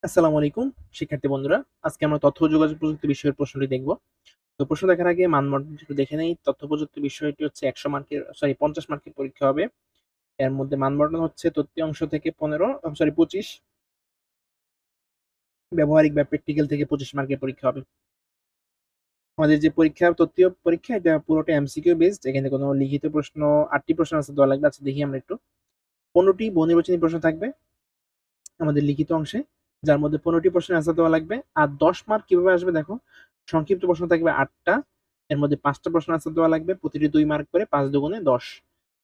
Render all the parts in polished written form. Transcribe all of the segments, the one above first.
আসসালামু আলাইকুম শিক্ষার্থী বন্ধুরা। আজকে আমরা তথ্য ও যোগাযোগ প্রযুক্তি বিষয়ের প্রশ্নটি দেখব। তো প্রশ্ন দেখার আগে মানদণ্ডটি একটু দেখে নেই। তথ্য প্রযুক্তি বিষয়টি হচ্ছে ১০০ মার্কের ৫০ মার্কের পরীক্ষা হবে। এর মধ্যে মানদণ্ড হচ্ছে তথ্যাংশ থেকে ২৫, ব্যবহারিক বা প্র্যাকটিক্যাল থেকে ২৫ মার্কের পরীক্ষা হবে। আমাদের যে পরীক্ষা তথ্য পরীক্ষা এটা পুরোটা এমসিকিউ বেসড। এখানে কোনো লিখিত প্রশ্ন ৮ টি প্রশ্ন আনসার দেওয়া লাগবে। আচ্ছা দেখি আমরা একটু। ১৫ টি বহুনির্বাচনী প্রশ্ন থাকবে আমাদের লিখিত অংশে, যার মধ্যে ১৫ টি প্রশ্নের অ্যান্সার দেওয়া লাগবে। আর ১০ মার্ক কিভাবে আসবে দেখো, সংক্ষিপ্ত প্রশ্ন থাকবে ৮ টা। এর মধ্যে ৫ টা প্রশ্নের অ্যান্সার দেওয়া লাগবে। প্রতিটি ২ মার্ক করে ৫ দুগুণে ১০।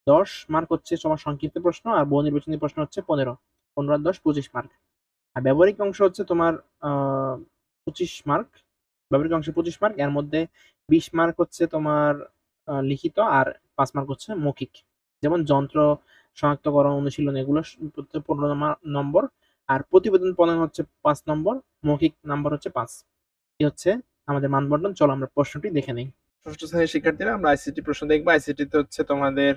১০ মার্ক হচ্ছে তোমার সংক্ষিপ্ত প্রশ্ন আর বহু নির্বাচনী প্রশ্ন হচ্ছে ১৫। ১৫ আর ১০ ২৫ মার্ক। আর ব্যবহারিক অংশ হচ্ছে তোমার আ ২৫ মার্ক। ব্যবহারিক অংশে ২৫ মার্ক। এর মধ্যে ২০ মার্ক হচ্ছে তোমার লিখিত আর ৫ মার্ক হচ্ছে মৌখিক। যেমন যন্ত্র শনাক্তকরণ অনুশীলন এগুলো প্রত্যেক ১৫ নম্বর। আর প্রতিবেদন প্রণয়ন হচ্ছে ৫ নম্বর, মৌখিক নাম্বার হচ্ছে ৫। এই হচ্ছে আমাদের মানবন্টন। চলো আমরা প্রশ্নটি দেখে নেই। ষষ্ঠ শ্রেণীর শিক্ষার্থীরা আমরা আইসিটি প্রশ্ন দেখবো। আইসিটিতে হচ্ছে তোমাদের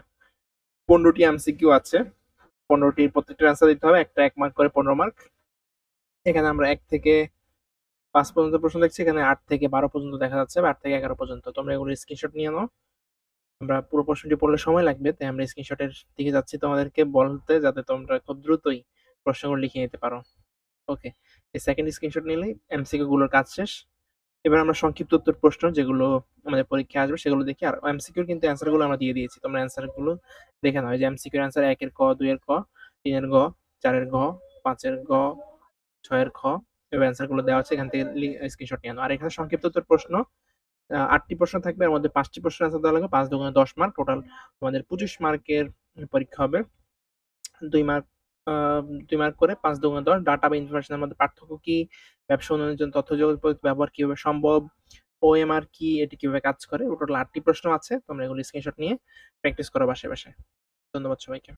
১৫ টি এমসিকিউ আছে। ১৫ টির প্রত্যেকটার অ্যান্সার দিতে হবে। একটা ১ মার্ক করে ১৫ মার্ক। এখানে আমরা ১ থেকে ৫ পর্যন্ত প্রশ্ন দেখছি। এখানে ৮ থেকে ১২ পর্যন্ত দেখা যাচ্ছে বা ৮ থেকে ১১ পর্যন্ত। তোমরা এগুলো স্ক্রিনশট নিয়ে নাও। আমরা পুরো প্রশ্নটি পড়লে সময় লাগবে, তাই আমরা স্ক্রিনশটের দিকে যাচ্ছি তোমাদেরকে বলতে, যাতে তোমরা খুব দ্রুতই প্রশ্নগুলো লিখে নিতে পারো। ওকে, এই সেকেন্ড স্ক্রিনশট নিলেই এমসিকিউ গুলোর কাজ শেষ। এবার আমরা সংক্ষিপ্ত উত্তর প্রশ্ন যেগুলো আমাদের পরীক্ষায় আসবে সেগুলো দেখি। আর এমসিকিউর কিন্তু অ্যান্সার গুলো আমরা দিয়ে দিয়েছি, তোমরা অ্যান্সার গুলো দেখে নাও। এই যে এমসিকিউর অ্যান্সার ১ এর ক, ২ এর ক, ৩ এর গ, ৪ এর ঘ, ৫ এর গ, ৬ এর খ, এবার অ্যান্সার গুলো দেওয়া আছে, এখান থেকে স্ক্রিনশট নিয়ে নাও। আর এখানে সংক্ষিপ্ত উত্তর প্রশ্ন ৮ টি প্রশ্ন থাকবে, এর মধ্যে ৫ টি প্রশ্নের অ্যান্সার দেওয়া লাগবে। ৫ দুগুণে ১০ মার্ক, টোটাল তোমাদের ২৫ মার্কের পরীক্ষা হবে। ২ মার্ক আ ২ মার্ক করে ৫ দুগুণে ১০। ডাটা বা ইনফরমেশনের মধ্যে পার্থক্য কি? ব্যবসা উন্নয়নের জন্য তথ্য যোগাযোগ প্রযুক্তি ব্যবহার কিভাবে সম্ভব? ওএমআর কি? এটি কিভাবে কাজ করে? টোটাল ৮ টি প্রশ্ন আছে। তোমরা এগুলো স্ক্রিনশট নিয়ে প্র্যাকটিস করো বাসায়। ধন্যবাদ সবাইকে।